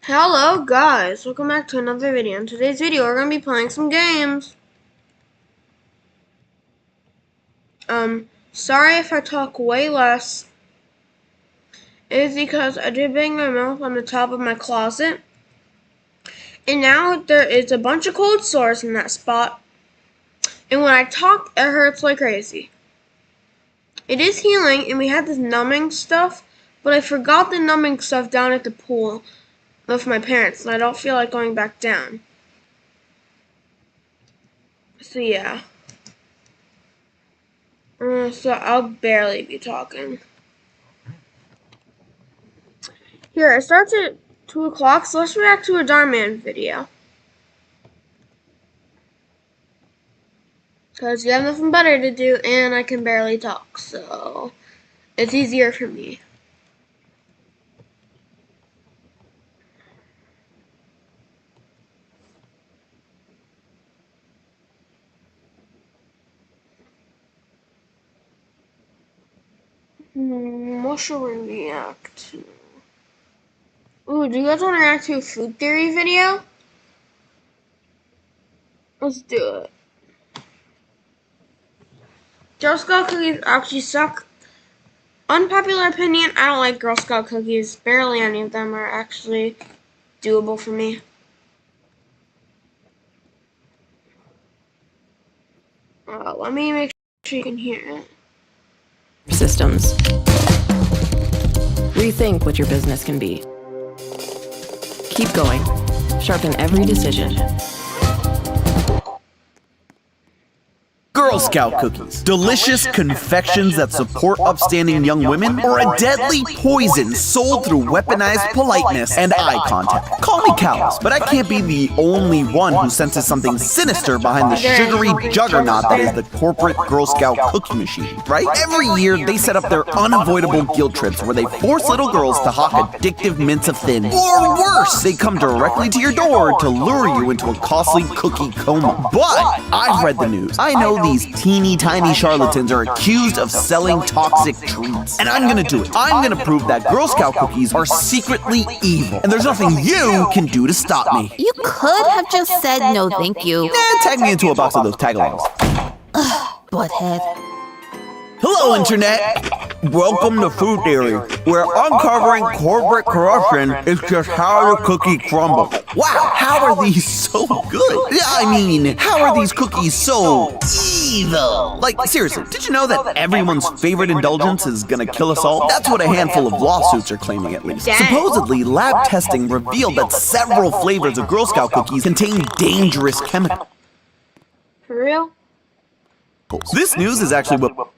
Hello guys, welcome back to another video. In today's video we're going to be playing some games. Sorry if I talk way less. It is because I did bang my mouth on the top of my closet. And now there is a bunch of cold sores in that spot. And when I talk, it hurts like crazy. It is healing and we had this numbing stuff, but I forgot the numbing stuff down at the pool with my parents, and I don't feel like going back down. So yeah. So I'll barely be talking. Here, it starts at 2 o'clock, so let's react to a Dhar Mann video. Because you have nothing better to do, and I can barely talk, so it's easier for me. What should we react to? Ooh, do you guys want to react to a food theory video? Let's do it. Girl Scout cookies actually suck. Unpopular opinion, I don't like Girl Scout cookies. Barely any of them are actually doable for me. Let me make sure you can hear it. Systems. Rethink what your business can be. Keep going. Sharpen every decision. Girl Scout cookies. Delicious confections that support upstanding young women, or a deadly poison sold through weaponized politeness and eye contact. Call me callous, but I can't be the only one who senses something sinister behind the sugary juggernaut that is the corporate Girl Scout cookie machine, right? Every year, they set up their unavoidable guilt trips where they force little girls to hawk addictive mints of thin. Or worse, they come directly to your door to lure you into a costly cookie coma. But I've read the news. I know these teeny tiny charlatans are accused of selling toxic treats. And I'm gonna do it. I'm gonna prove that Girl Scout cookies are secretly evil. And there's nothing you can do to stop me. You could have just said no thank you. Tag me into a box of those tagalongs. Butthead. Hello, Internet! Welcome to Food Theory, where uncovering corporate corruption is just how the cookie crumbles. Wow, how are these so good? I mean, how are these cookies so evil? Like, seriously, did you know that everyone's favorite indulgence is gonna kill us all? That's what a handful of lawsuits are claiming, at least. Dang. Supposedly, lab testing revealed that several flavors of Girl Scout cookies contain dangerous chemicals. For real? This news is actually what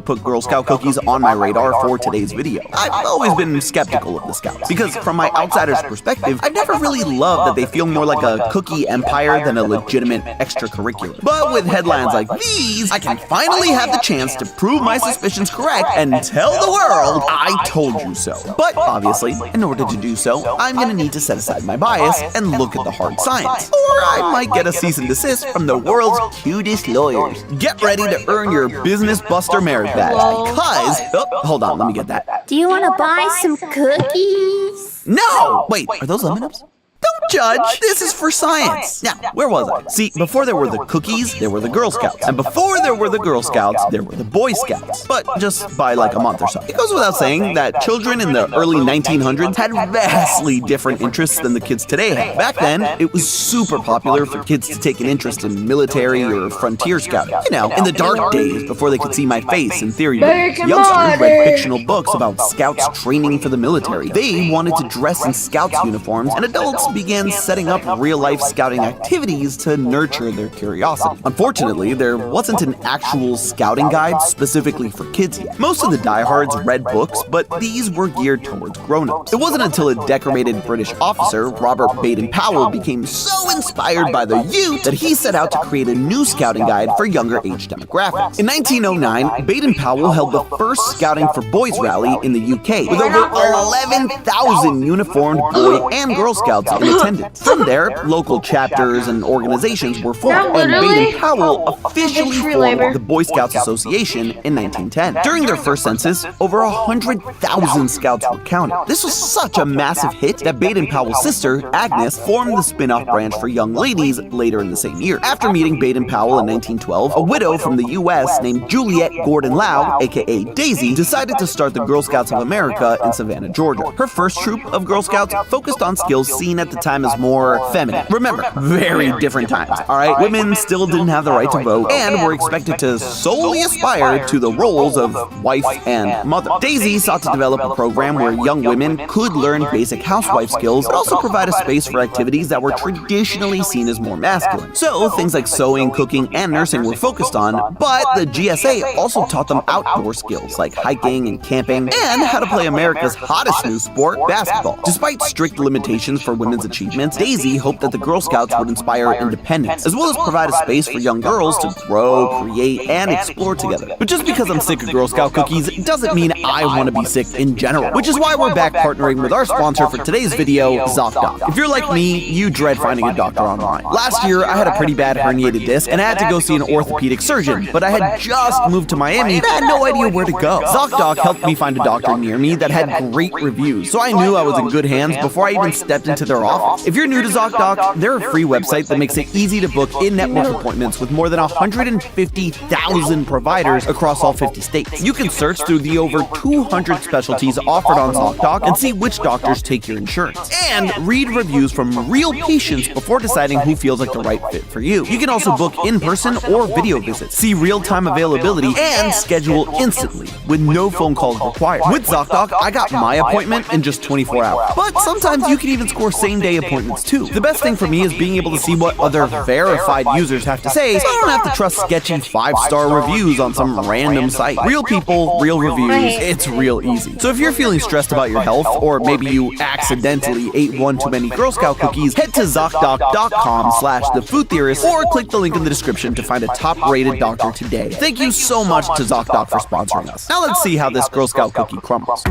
put Girl Scout cookies on my radar for today's video. I've always been skeptical of the Scouts, because from my outsider's perspective, I've never really loved that they feel more like a cookie empire than a legitimate extracurricular. But with headlines like these, I can finally have the chance to prove my suspicions correct and tell the world I told you so. But obviously, in order to do so, I'm gonna need to set aside my bias and look at the hard science. Or I might get a cease and desist from the world's cutest lawyers. Get ready to earn your Business Buster merit badge, because, hold on, let me get that. Do you want to buy some cookies? No! Wait, are those M&Ms? Don't judge, this is for science. Now, where was I? See, before there were the cookies, there were the Girl Scouts. And before there were the Girl Scouts, there were the Boy Scouts. But just by like a month or so. It goes without saying that children in the early 1900s had vastly different interests than the kids today have. Back then, it was super popular for kids to take an interest in military or frontier scouting. You know, in the dark days before they could see my face in theory rooms, youngsters read fictional books about scouts training for the military. They wanted to dress in scouts uniforms, and adults began setting up real-life scouting activities to nurture their curiosity. Unfortunately, there wasn't an actual scouting guide specifically for kids yet. Most of the diehards read books, but these were geared towards grown-ups. It wasn't until a decorated British officer, Robert Baden-Powell, became so inspired by the youth that he set out to create a new scouting guide for younger age demographics. In 1909, Baden-Powell held the first Scouting for Boys rally in the UK, with over 11,000 uniformed boy and Girl Scouts in attendance. From there, local chapters and organizations were formed, Now, and literally, Baden-Powell officially free formed labor. the Boy Scouts Association in 1910. During their first census, over 100,000 scouts were counted. This was such a massive hit that Baden-Powell's sister, Agnes, formed the spin-off branch for young ladies later in the same year. After meeting Baden-Powell in 1912, a widow from the U.S. named Juliet Gordon Lau, aka Daisy, decided to start the Girl Scouts of America in Savannah, Georgia. Her first troop of Girl Scouts focused on skills seen at the time as more feminine. Remember, very different times, alright? Women still didn't have the right to vote and were expected to solely aspire to the roles of wife and mother. Daisy sought to develop a program where young women could learn basic housewife skills, but also provide a space for activities that were traditionally seen as more masculine. So things like sewing, cooking, and nursing were focused on, but the GSA also taught them outdoor skills like hiking and camping, and how to play America's hottest new sport, basketball. Despite strict limitations for women's achievements, Daisy hoped that the Girl Scouts would inspire independence, as well as provide a space for young girls to grow, create, and explore together. But just because I'm sick of Girl Scout cookies doesn't mean I want to be sick in general, which is why we're back partnering with our sponsor for today's video, ZocDoc. If you're like me, you dread finding a doctor online. Last year, I had a pretty bad herniated disc, and I had to go see an orthopedic surgeon, but I had just moved to Miami and I had no idea where to go. ZocDoc helped me find a doctor near me that had great reviews, so I knew I was in good hands before I even stepped into their office. If you're new to ZocDoc, they're a free website that makes it easy to book in-network appointments with more than 150,000 providers across all 50 states. You can search through the over 200 specialties offered on ZocDoc and see which doctors take your insurance. And read reviews from real patients before deciding who feels like the right fit for you. You can also book in-person or video visits, see real-time availability, and schedule instantly with no phone calls required. With ZocDoc, I got my appointment in just 24 hours. But sometimes you can even score same-day appointments too. The best thing for me is being able to see what other verified users have to say, so I don't have to trust sketchy 5-star reviews on some random site. Real people, real reviews, it's real easy. So if you're feeling stressed about your health, or maybe you accidentally ate one too many Girl Scout cookies, head to ZocDoc.com/thefoodtheorist or click the link in the description to find a top-rated doctor today. Thank you so much to ZocDoc for sponsoring us. Now let's see how this Girl Scout cookie crumbles.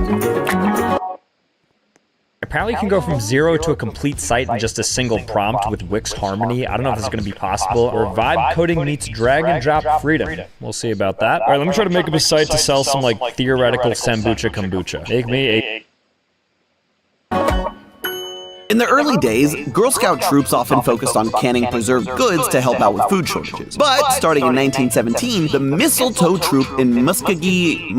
Apparently you can go from 0 to a complete site in just a single prompt with Wix Harmony. I don't know if this is going to be possible. Or vibe coding meets drag and drop freedom. We'll see about that. Alright, let me try to make up a site to sell some like theoretical kombucha. Make me a... In the early days, Girl Scout troops often focused on canning preserved goods to help out with food shortages. But starting in 1917, the Mistletoe Troop in Muskogee,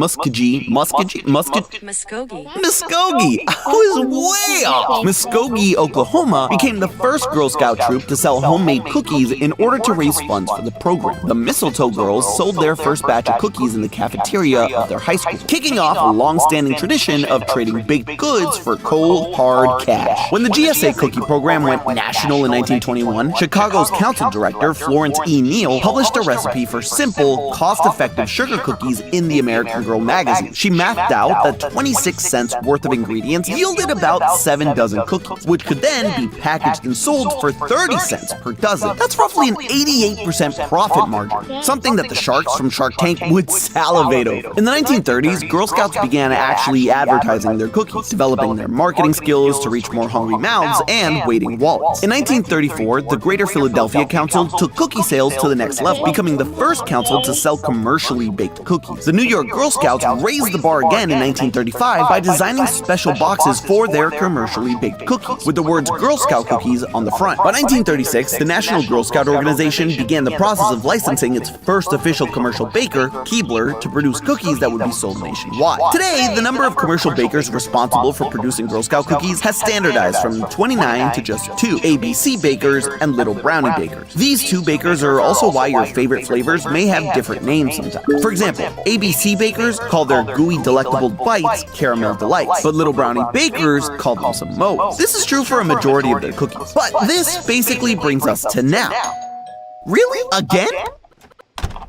I was way off. Muskogee, Oklahoma, became the first Girl Scout troop to sell homemade cookies in order to raise funds for the program. The Mistletoe girls sold their first batch of cookies in the cafeteria of their high school, kicking off a long-standing tradition of trading baked goods for cold, hard cash. When the GSA cookie program went national in 1921, Chicago's council director, Florence E. Neal, published a recipe for simple, cost-effective sugar cookies in the American Girl magazine. She mapped out that 26 cents worth of ingredients yielded about 7 dozen cookies, which could then be packaged and sold for 30 cents per dozen. That's roughly an 88% profit margin, something that the sharks from Shark Tank would salivate over. In the 1930s, Girl Scouts began actually advertising their cookies, developing their marketing skills to reach more hungry mouths and waiting wallets. In 1934, the Greater Philadelphia Council took cookie sales to the next level, becoming the first council to sell commercially baked cookies. The New York Girl Scouts raised the bar again in 1935 by designing special boxes for their commercially baked cookies, with the words Girl Scout cookies on the front. By 1936, the National Girl Scout Organization began the process of licensing its first official commercial baker, Keebler, to produce cookies that would be sold nationwide. Today, the number of commercial bakers responsible for producing Girl Scout cookies has standardized from 29 to just 2, ABC Bakers and Little Brownie Bakers. These two bakers are also why your favorite flavors may have different names sometimes. For example, ABC Bakers call their gooey delectable bites Caramel Delights, but Little Brownie Bakers call them Samoas. This is true for a majority of their cookies. But this basically brings us to now. Really? Again?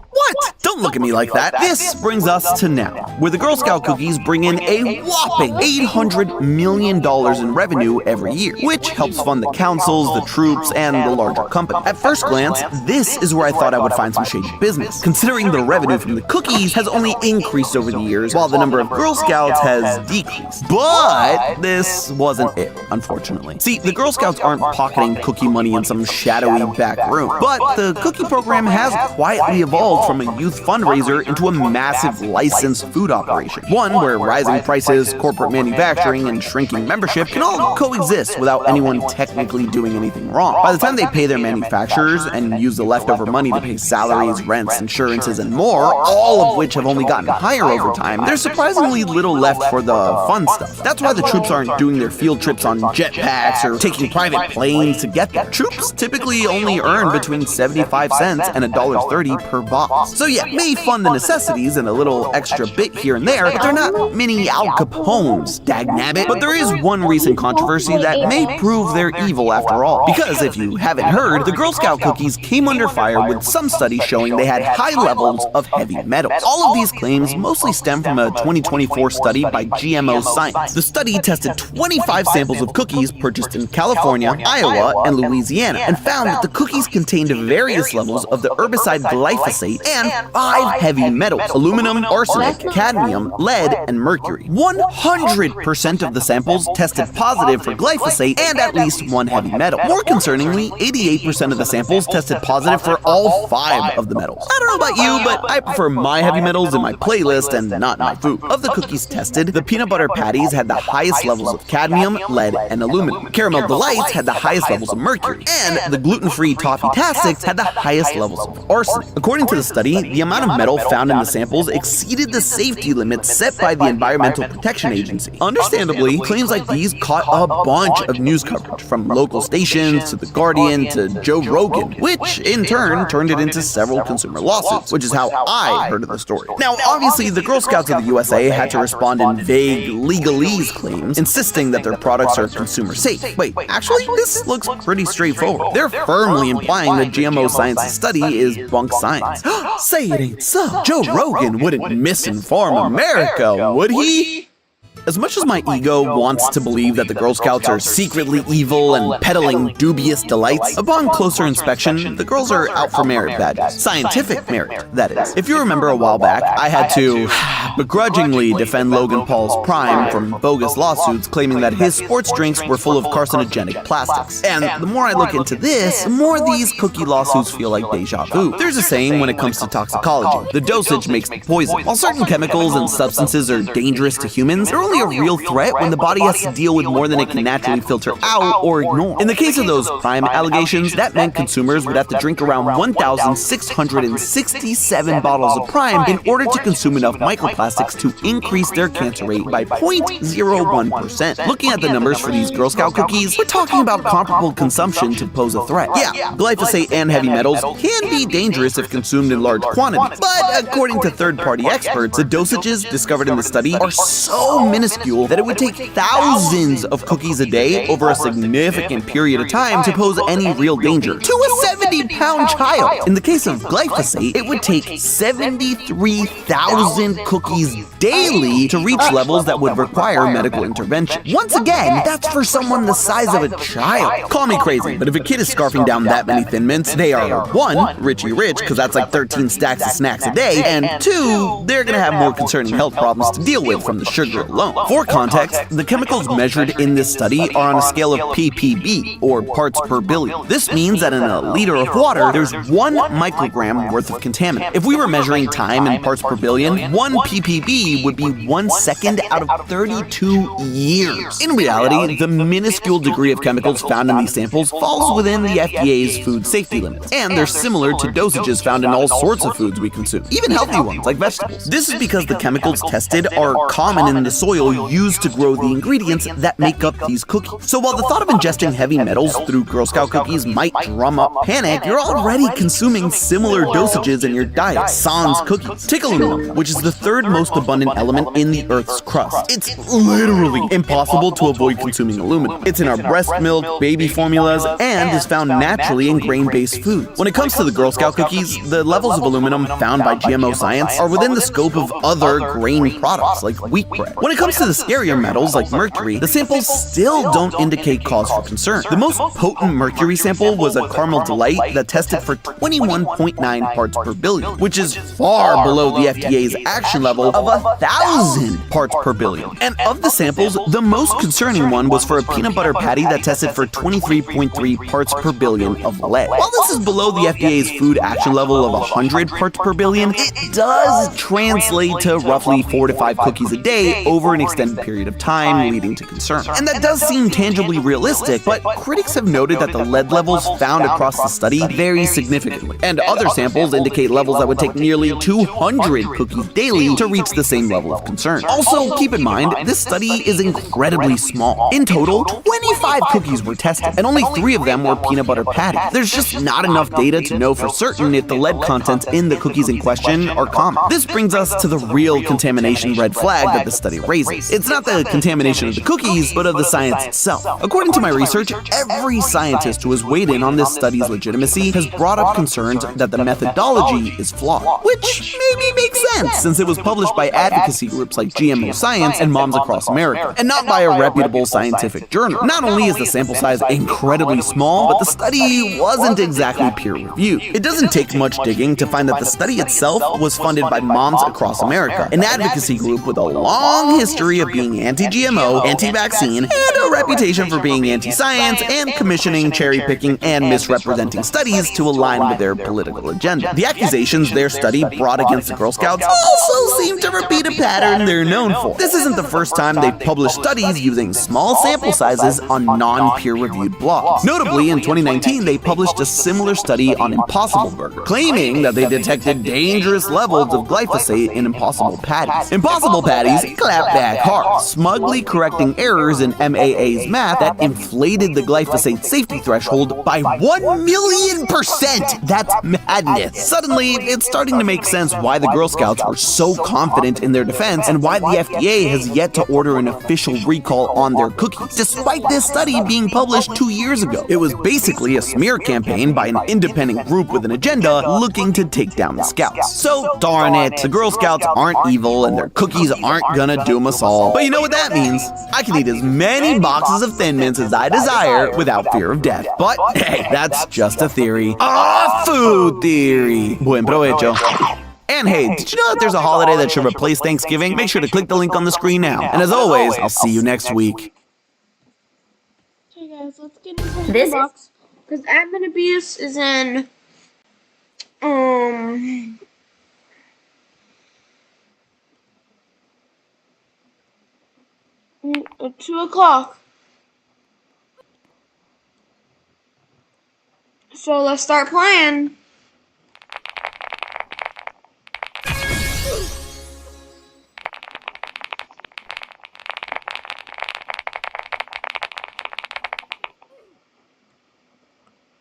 What? Don't look at me like that. This brings us to now, where the Girl Scout cookies bring in a whopping $800 million in revenue every year, which helps fund the councils, the troops, and the larger company. At first glance, this is where I thought I would find some shady business, considering the revenue from the cookies has only increased over the years, while the number of Girl Scouts has decreased. But this wasn't it, unfortunately. See, the Girl Scouts aren't pocketing cookie money in some shadowy back room, but the cookie program has quietly evolved from a youth fundraiser into a massive licensed food operation. One where rising prices, corporate manufacturing, and shrinking membership can all coexist without anyone technically doing anything wrong. By the time they pay their manufacturers and use the leftover money to pay salaries, rents, insurances, and more, all of which have only gotten higher over time, there's surprisingly little left for the fun stuff. That's why the troops aren't doing their field trips on jetpacks or taking private planes to get there. Troops typically only earn between 75 cents and $1.30 per box. So yeah, may fund the necessities and a little extra bit here and there, but they're not mini Al Capones, dagnabbit. But there is one recent controversy that may prove they're evil after all. Because if you haven't heard, the Girl Scout cookies came under fire with some studies showing they had high levels of heavy metals. All of these claims mostly stem from a 2024 study by GMO Science. The study tested 25 samples of cookies purchased in California, Iowa, and Louisiana, and found that the cookies contained various levels of the herbicide glyphosate and 5 heavy metals: aluminum, arsenic, cadmium, lead, and mercury. 100% of the samples tested positive for glyphosate and at least 1 heavy metal. More concerningly, 88% of the samples tested positive for all 5 of the metals. I don't know about you, but I prefer my heavy metals in my playlist and not in my food. Of the cookies tested, the peanut butter patties had the highest levels of cadmium, lead, and aluminum. Caramel Delights had the highest levels of mercury, and the gluten-free Toffee-tastics had the highest levels of arsenic. According to the study, the amount of metal found in the samples exceeded the safety limits set by the Environmental Protection Agency. Understandably, claims like these caught a bunch of news coverage, from local stations to The Guardian to Joe Rogan, which in turn turned it into several consumer lawsuits, which is how I heard of the story. Now, obviously, the Girl Scouts of the USA had to respond in vague legalese claims, insisting that their products are consumer safe. Wait, actually, this looks pretty straightforward. They're firmly implying that GMO Science's study is bunk science. Say it ain't so. Joe Rogan wouldn't misinform America, would he? As much as my ego wants to believe that the Girl Scouts are secretly evil and peddling dubious delights, upon closer inspection, the girls are out for merit badges. Scientific merit, that is. If you remember a while back, I had to begrudgingly defend Logan Paul's Prime from bogus lawsuits claiming that his sports drinks were full of carcinogenic plastics. And the more I look into this, the more these cookie lawsuits feel like deja vu. There's a saying when it comes to toxicology: the dosage makes the poison. While certain chemicals and substances are dangerous to humans, they're only a real threat when the body has to deal with more than it can naturally filter out or ignore. In the case of those Prime allegations, that meant consumers would have to drink around 1,667 bottles of Prime in order to consume enough microplastics to increase their cancer rate by 0.01%. Looking at the numbers for these Girl Scout cookies, we're talking about comparable consumption to pose a threat. Yeah, glyphosate and heavy metals can be dangerous if consumed in large quantities, but according to third-party experts, the dosages discovered in the study are so minuscule that it would take thousands of cookies a day over a significant period of time to pose any real danger to a 70-pound child. In the case of glyphosate, it would take 73,000 cookies daily to reach levels that would require medical intervention. Once again, that's for someone the size of a child. Call me crazy, but if a kid is scarfing down that many Thin Mints, they are 1, Richie Rich, because that's like 13 stacks of snacks a day, and 2, they're gonna have more concerning health problems to deal with from the sugar alone. For context, the chemicals measured in this study are on a scale of ppb, or parts per billion. This means that in a liter of water, there's 1 microgram worth of contaminant. If we were measuring time in parts per billion, 1 ppb would be 1 second out of 32 years. In reality, the minuscule degree of chemicals found in these samples falls within the FDA's food safety limits, and they're similar to dosages found in all sorts of foods we consume, even healthy ones like vegetables. This is because the chemicals tested are common in the soil used to grow the ingredients that make up these cookies. So while the thought of ingesting heavy metals through Girl Scout cookies might drum up panic, organic, you're already consuming similar dosages in your diet. Sans cookies. Take aluminum, which is the third most abundant element in the Earth's crust. It's literally impossible to avoid consuming aluminum. It's in our breast milk, baby formulas, and is found naturally in grain-based foods. When it comes to the Girl Scout cookies, the levels of aluminum found by GMO science are within the scope of other grain products like wheat bread. When it comes to the scarier metals like mercury, the samples still don't indicate cause for concern. The most potent mercury sample was a Caramel Delight that tested for 21.9 parts per billion, which is far below the FDA's action level of 1,000 parts per billion. And of the samples, the most concerning one was for a peanut butter patty that tested for 23.3 parts per billion of lead. While this is below the FDA's food action level of 100 parts per billion, it does translate to roughly 4 to 5 cookies a day over an extended period of time, leading to concern. And that does seem tangibly realistic, but critics have noted that the lead levels found across the study vary significantly, and other samples indicate levels that would take nearly 200 cookies daily to reach the same level of concern. Also, keep in mind, this study is incredibly small. In total, 25 cookies were tested, and only 3 of them were peanut butter patties. There's just not enough data to know for certain if the lead contents in the cookies in question are common. This brings us to the real contamination red flag that the study raises. It's not the contamination of the cookies, but of the science itself. According to my research, every scientist who has weighed in on this study's legitimacy has brought up concerns that the methodology is flawed, which maybe makes sense since it was published by advocacy groups like GMO Science and Moms Across America, and not by a reputable scientific journal. Not only is the sample size incredibly small, but the study wasn't exactly peer-reviewed. It doesn't take much digging to find that the study itself was funded by Moms Across America, an advocacy group with a long history of being anti-GMO, anti-vaccine, and a reputation for being anti-science and commissioning, cherry-picking, and misrepresenting studies to align with their political agenda. The accusations their study brought against the Girl Scouts also seem to repeat a pattern they're known for. This isn't the first time they've published studies using small sample sizes on non-peer-reviewed blogs. Notably, in 2019, they published a similar study on Impossible Burger, claiming that they detected dangerous levels of glyphosate in Impossible patties. Impossible patties clapped back hard, smugly correcting errors in MAA's math that inflated the glyphosate safety threshold by 1,000,000%. That's madness. Suddenly, it's starting to make sense why the Girl Scouts were so confident in their defense and why the FDA has yet to order an official recall on their cookies, despite this study being published 2 years ago. It was basically a smear campaign by an independent group with an agenda looking to take down the Scouts. So, darn it, the Girl Scouts aren't evil and their cookies aren't gonna doom us all. But you know what that means? I can eat as many boxes of Thin Mints as I desire without fear of death. But, hey, that's just a theory. A food theory. Buen provecho. And hey, did you know that there's a holiday that should replace Thanksgiving? Make sure to click the link on the screen now. And as always, I'll see you next week. Okay, guys, let's get into This the box because admin abuse is in 2 o'clock. So let's start playing.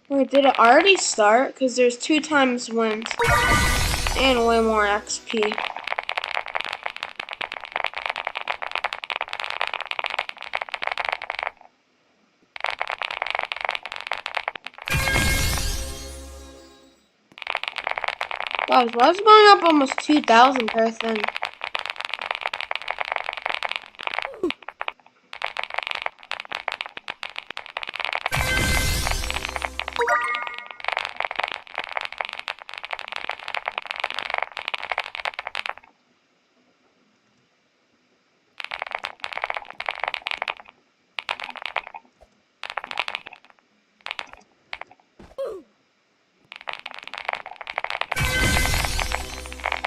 Wait, did it already start? Because there's 2 times wins and way more XP. Guys, why is it going up almost 2,000 per thing?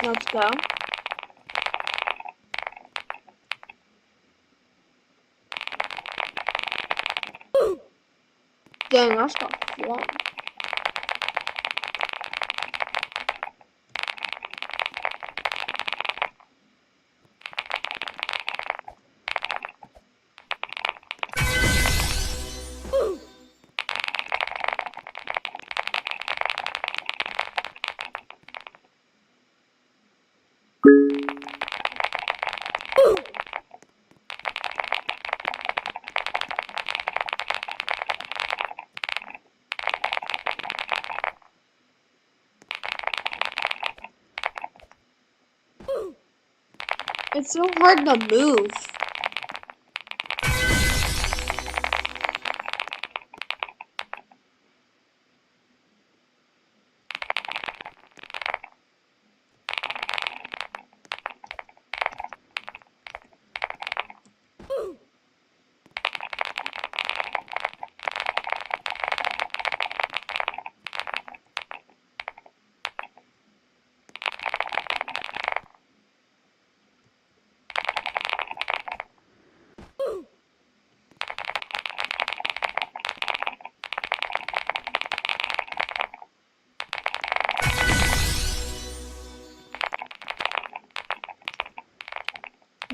Let's go. Dang, that's got one. It's so hard to move.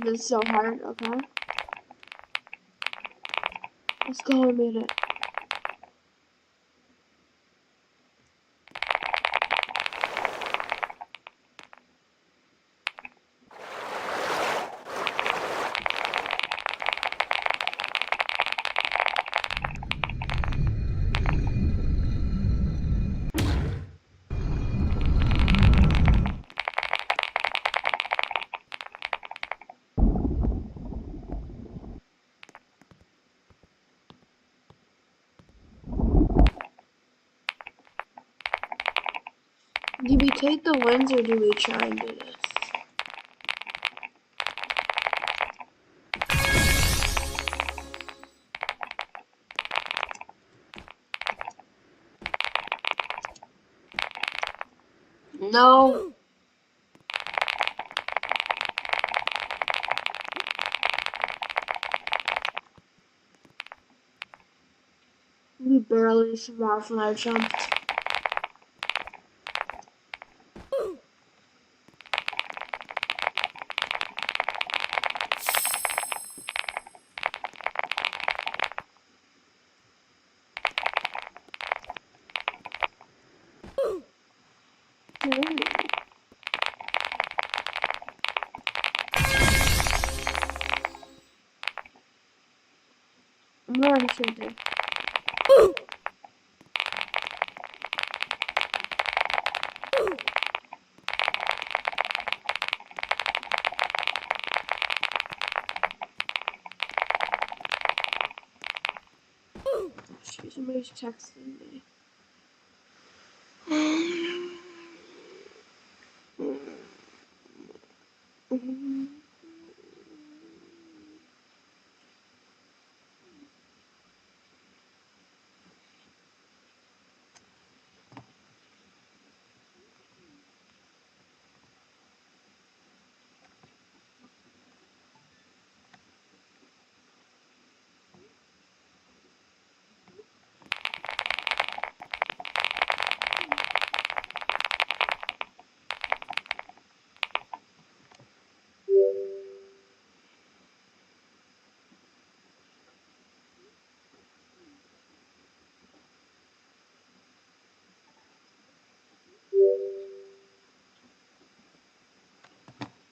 This is so hard, okay? Let's go, I made it. Do we take the wins or do we try and do this? No. We barely survived from that jump. I'm learning something. Shoot, somebody's texting me.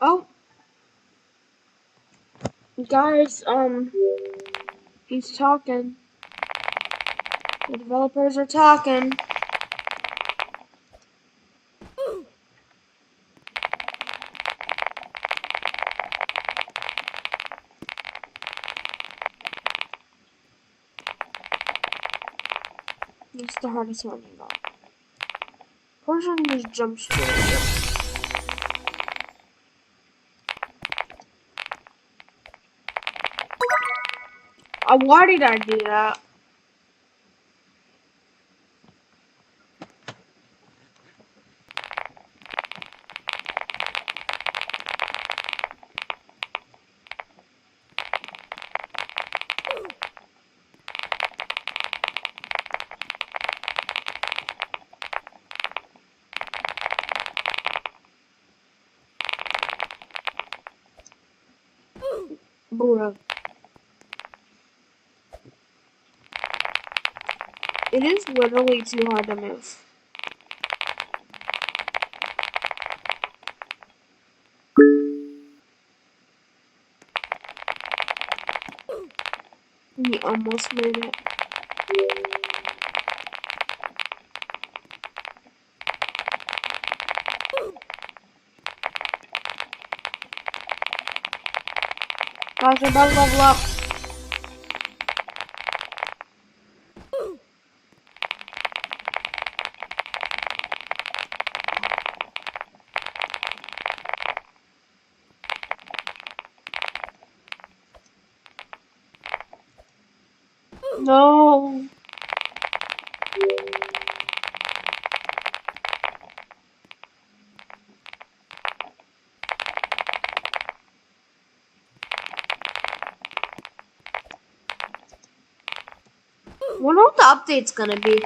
Oh, guys, he's talking. The developers are talking. It's the hardest one I got. Portion just jumps straight up. Why did I do that? Bruh. It is literally too hard to move. We almost made it. Guys, we're about to level up. No. Wonder what the update's gonna be.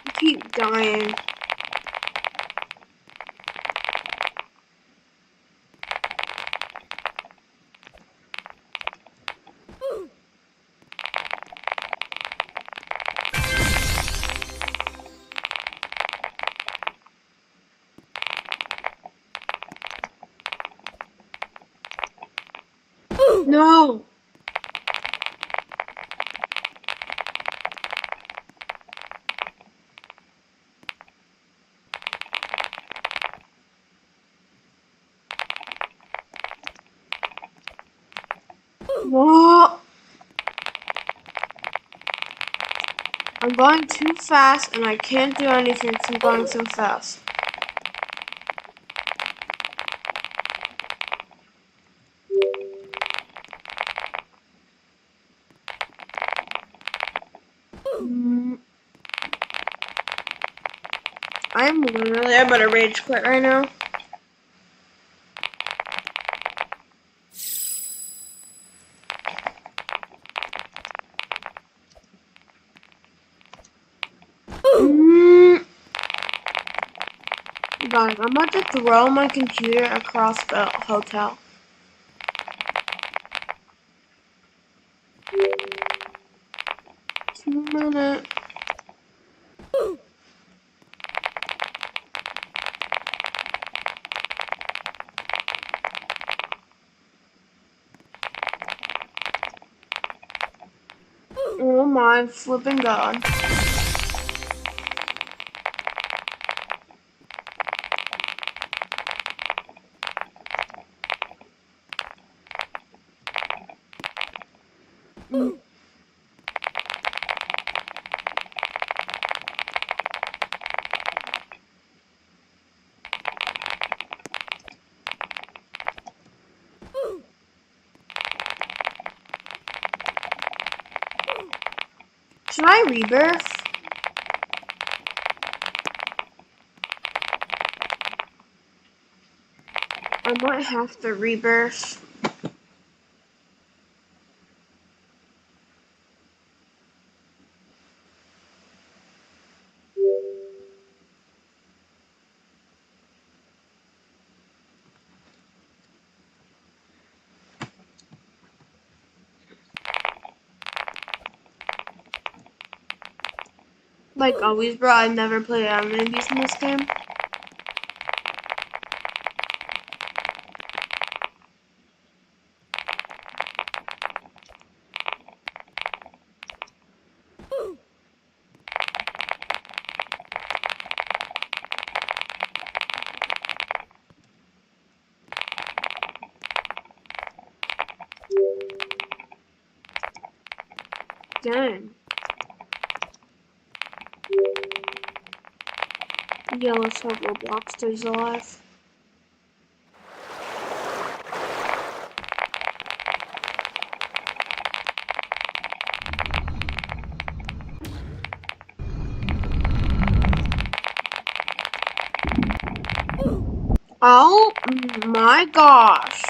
I keep dying. No. Whoa. I'm going too fast and I can't do anything because I'm going so fast. I'm literally about to rage quit right now. Guys, I'm about to throw my computer across the hotel. Two minutes. Oh my flipping god. Should I rebirth? I might have to rebirth. Like always, bro, I've never played enemies in this game. Dang. Yeah, let's hope Roblox stays alive. Oh my gosh.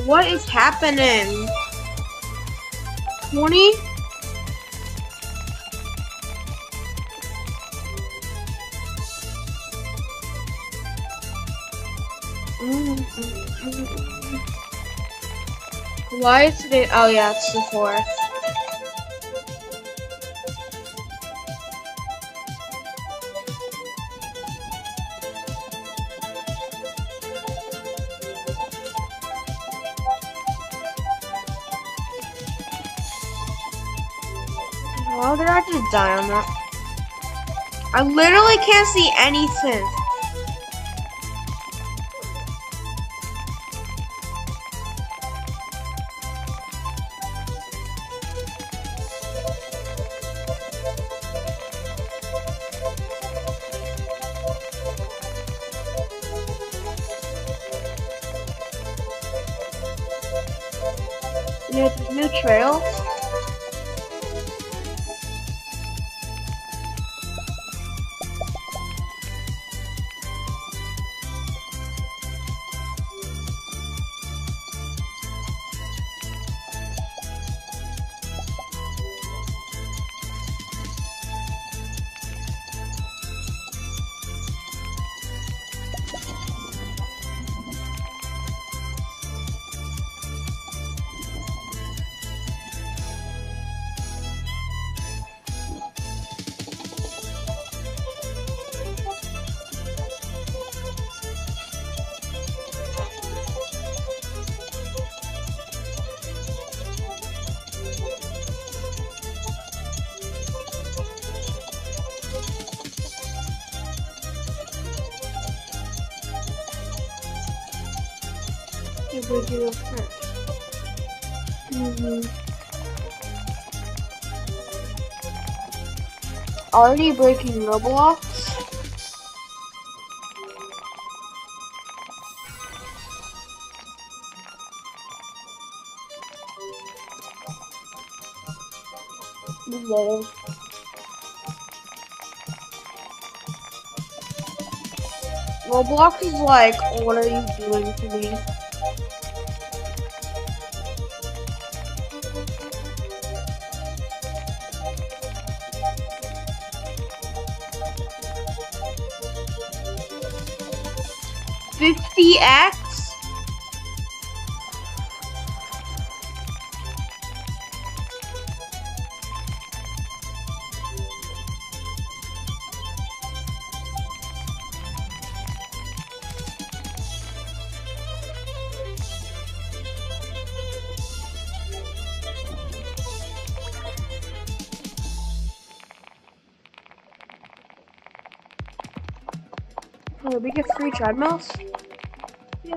What is happening? 20? Why is today? Oh yeah, it's the 4th. How did I just die on that? I literally can't see anything. New trails. We do it first. Already breaking Roblox. Lol. Roblox is like, what are you doing to me? $50X? Oh, we get free treadmills? Yo.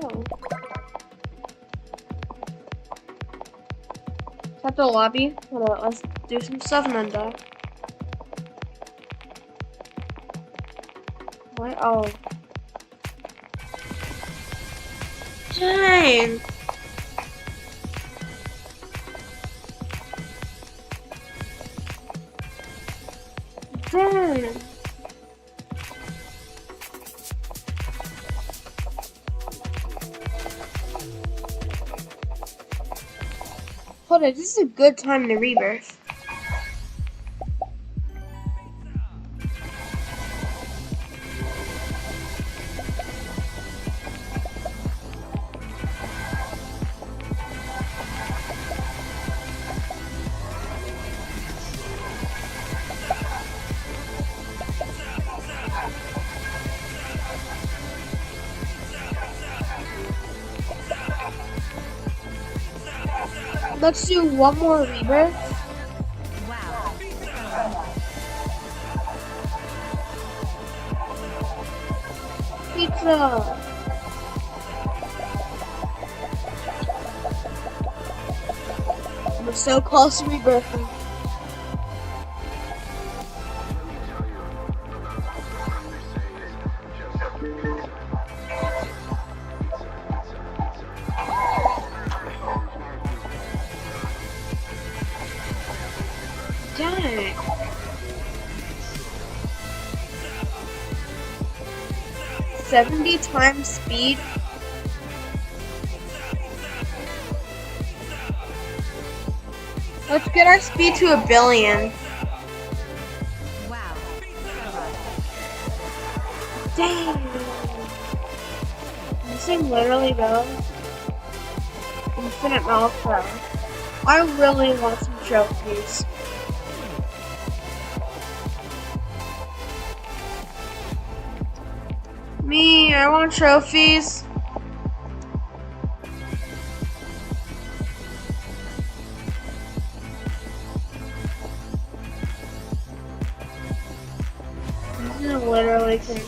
Tap the lobby. Hold on, let's do some stuff and then die. What? Oh. Dang. Dang. Hold on, this is a good time to rebirth. Let's do one more rebirth. Pizza. We're so close to rebirthing. Dang. $70 times speed. Let's get our speed to 1,000,000,000. Dang. This thing literally goes infinite miles per hour. I really want some trophies. Me, I want trophies. This is literally crazy.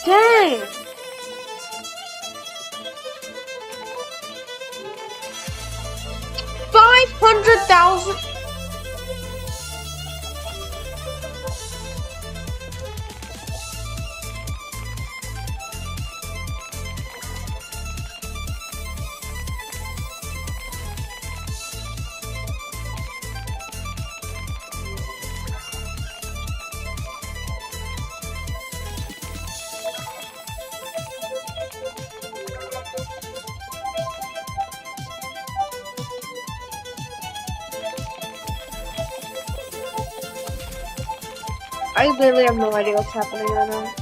Dang! $500,000. I literally have no idea what's happening right now.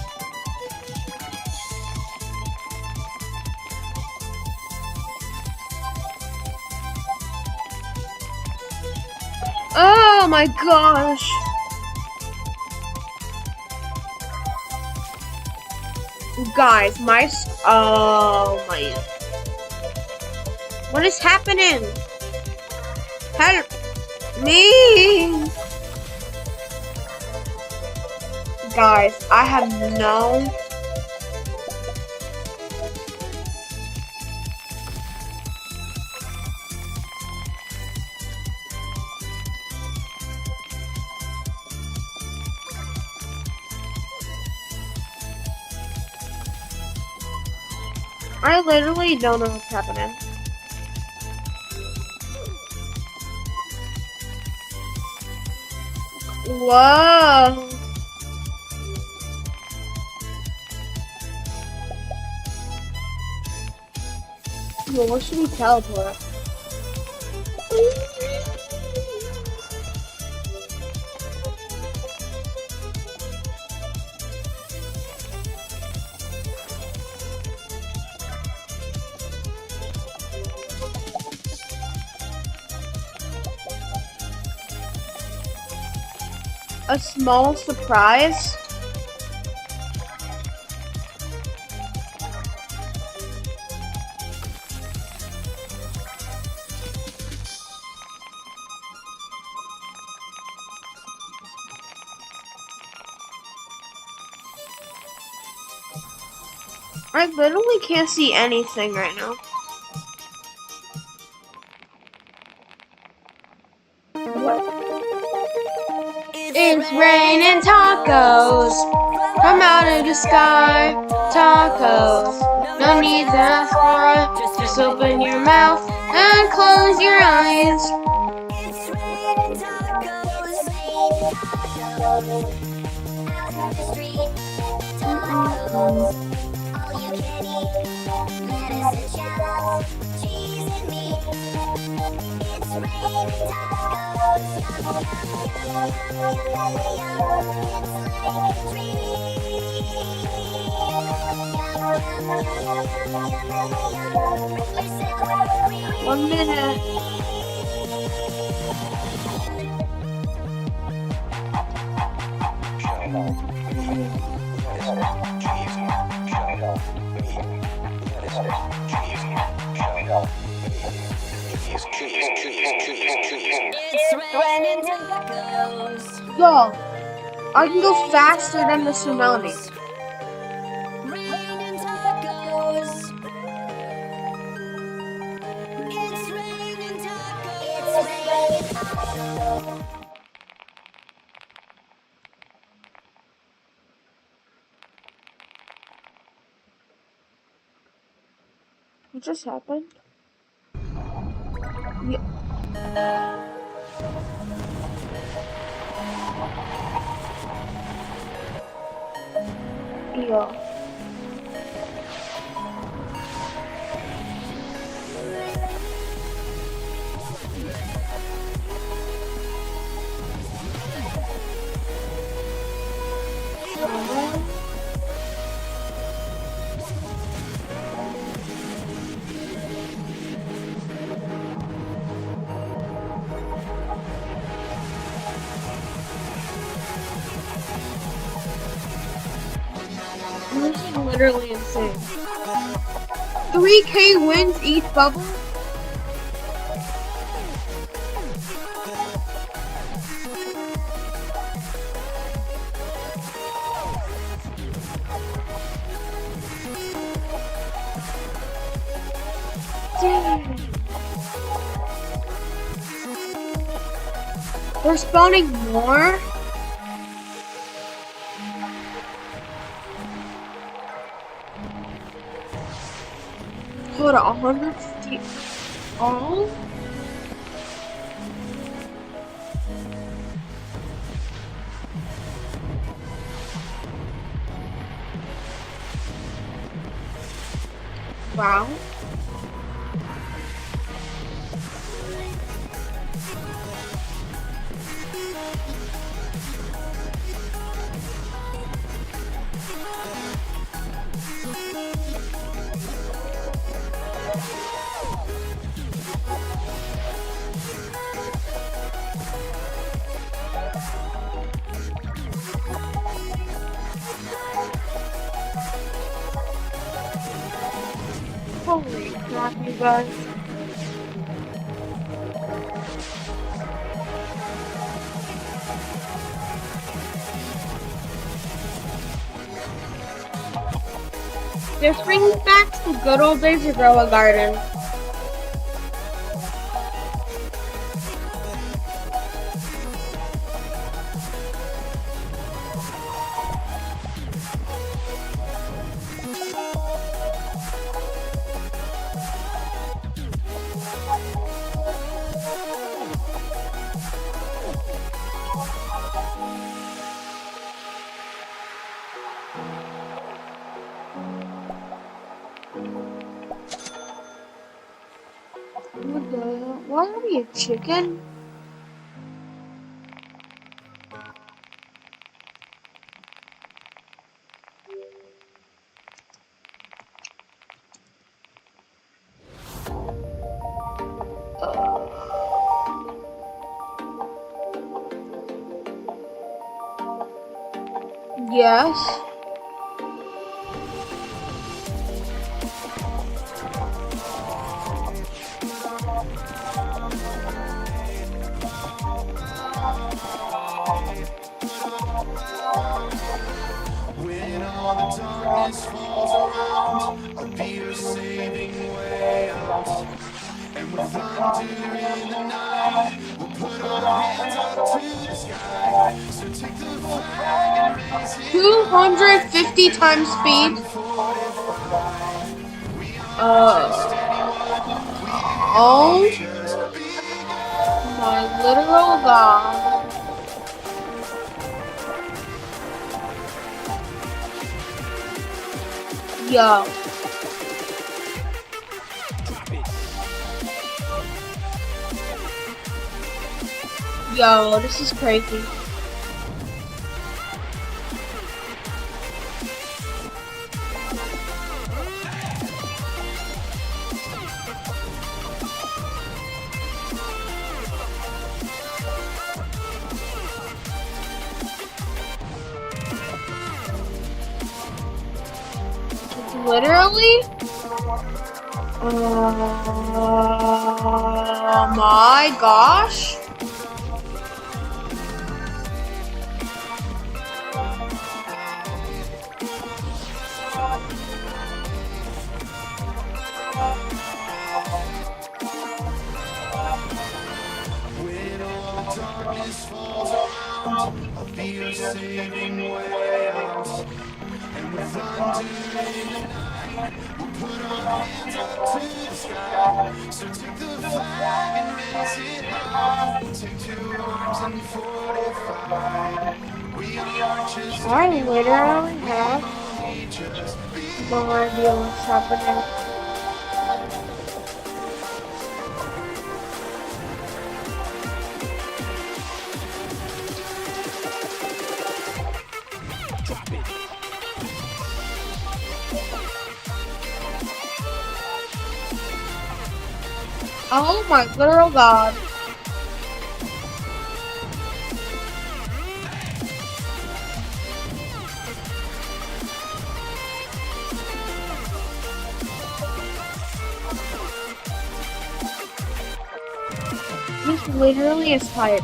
Oh my gosh! Guys, oh my... What is happening? Help me! Guys, I have no... I literally don't know what's happening. Whoa! Well, where should we teleport? A small surprise? I literally can't see anything right now. It's raining tacos from out of the sky. Tacos, no need to ask why. Just open your mouth and close your eyes. It's raining tacos, out on the street. Tacos, all you can eat. Lettuce and shallots, cheese and meat. It's raining tacos, yum, yum, yum, yum, yum, yum, yum. It's like a dream. Yum, yum, yum, yum, yum, yum. Bring yourself a free. 1 minute. Yo, I can go faster than the tsunami. What just happened? Yeah. video. This is literally insane. 3K wins each bubble? Dang. They're spawning more? Hold on, 150 all? Wow. Holy crap, you guys. This brings back the good old days of Grow a Garden. What the hell? Why are we a chicken? Yes. When all the darkness falls around, I'll be your saving way out. And with thunder in the night, we'll put our hands up to the sky. So take the flag and raise it 250 times speed. Oh my literal god. Yo. Yo, this is crazy. Literally? Oh my gosh. when all the darkness falls around. I'll be your saving way out. And with thunder in the night, we'll put our hands up to the sky. So take the flag and raise it high. Take 2 arms and fortify. We are just I literally have No idea what's happening. Oh my literal god. This literally is hype.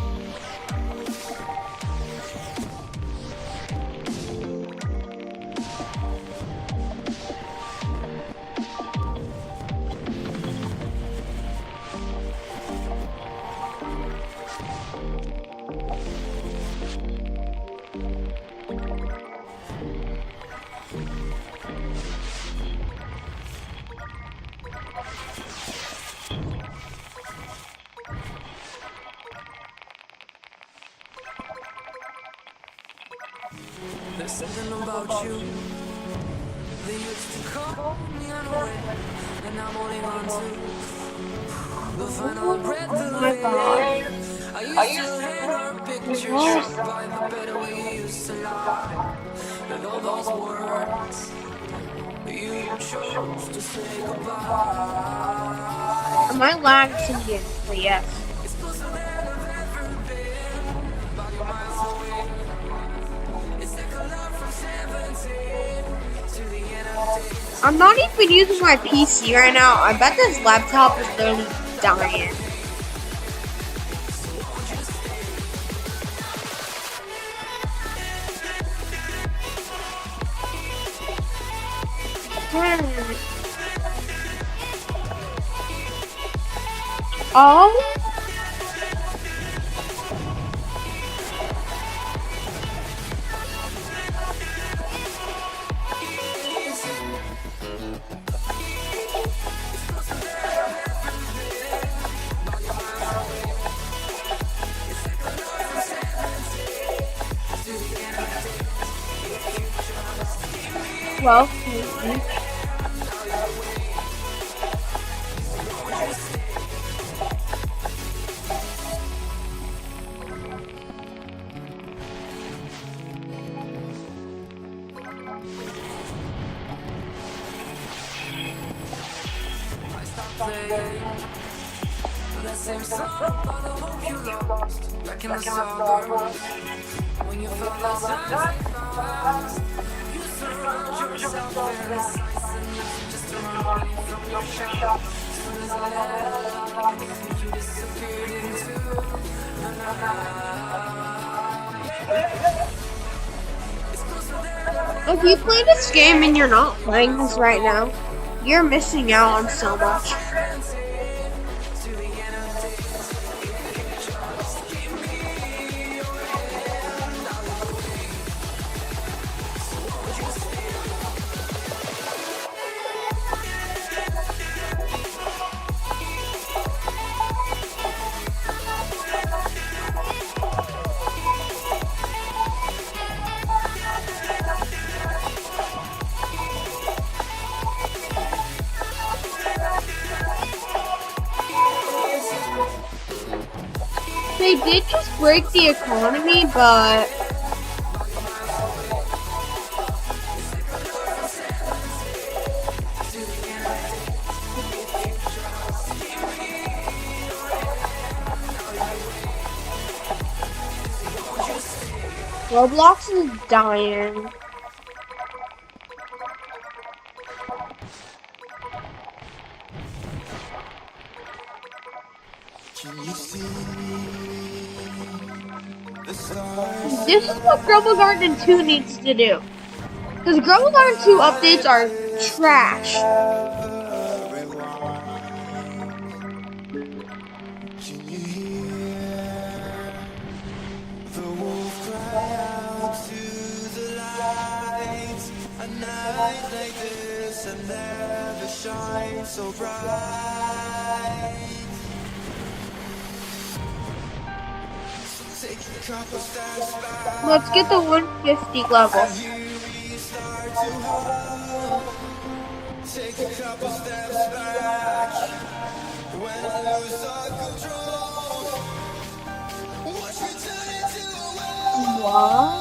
There's something about you. They used to call me unaware, and I'm holding on to the final breath Oh of my it. god. I used to hate our pictures by the better we used to lie. With all those words, you chose to say goodbye. Am I lagging again? Yes. It's closer than I've ever been. Body miles away. It's like a love from 17 to the end of days. I'm not even using my PC right now. I bet this laptop is literally dying. Oh. Well, That same song, all the hope you lost. Back in the suburbs, when you felt that time fast, you surround yourself with a slice and nothing just to run away from your shop. Soon as I left, you disappeared into the night. It's closer than if you play this game and you're not playing this right now, you're missing out on so much. They did just break the economy, but Roblox is dying. This is what Grubble Garden 2 needs to do. Because Grubble Garden 2 updates are trash. Can you hear the wolf cry out to the light? A night like this and never shines so bright. So take a couple steps back. Let's get the 150 level. You restart to too hard. Take a couple steps back when I lose all control. Watch me turn into a werewolf. What?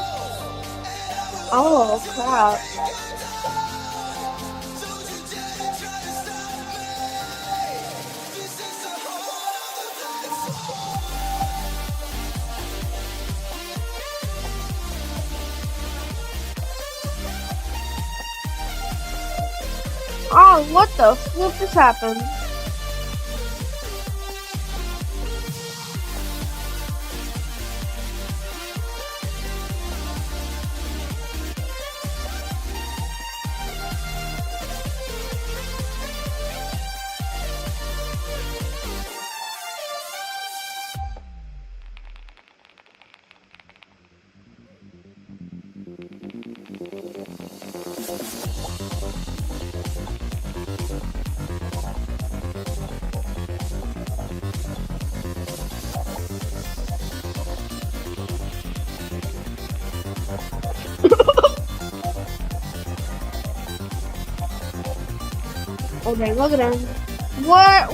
Oh crap. Don't you dare try to stop me. This is the heart of the dance floor. Oh, what the flip just happened? Okay, look at him. What?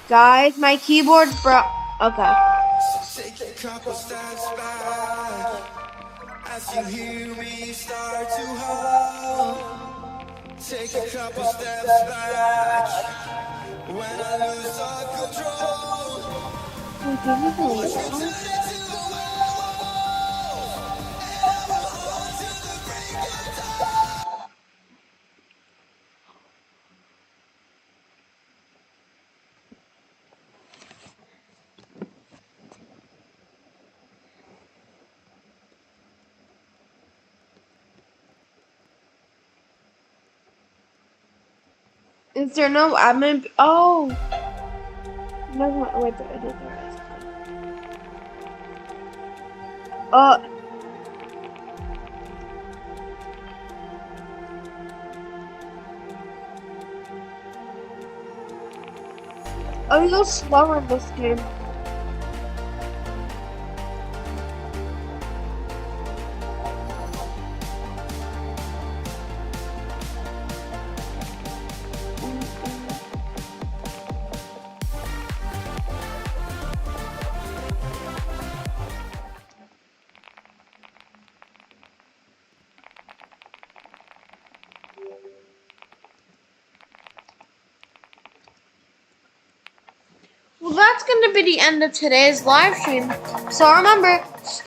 Guys, my keyboard's broke. Okay. Take a couple steps back as you hear me start to hum. Take a couple steps back when I lose all control. Watch me turn into a werewolf, and I will hold till the break of dawn. Is there no admin? Oh. No, wait, there is. Oh, you go slower in this game. Well, that's going to be the end of today's live stream. So remember,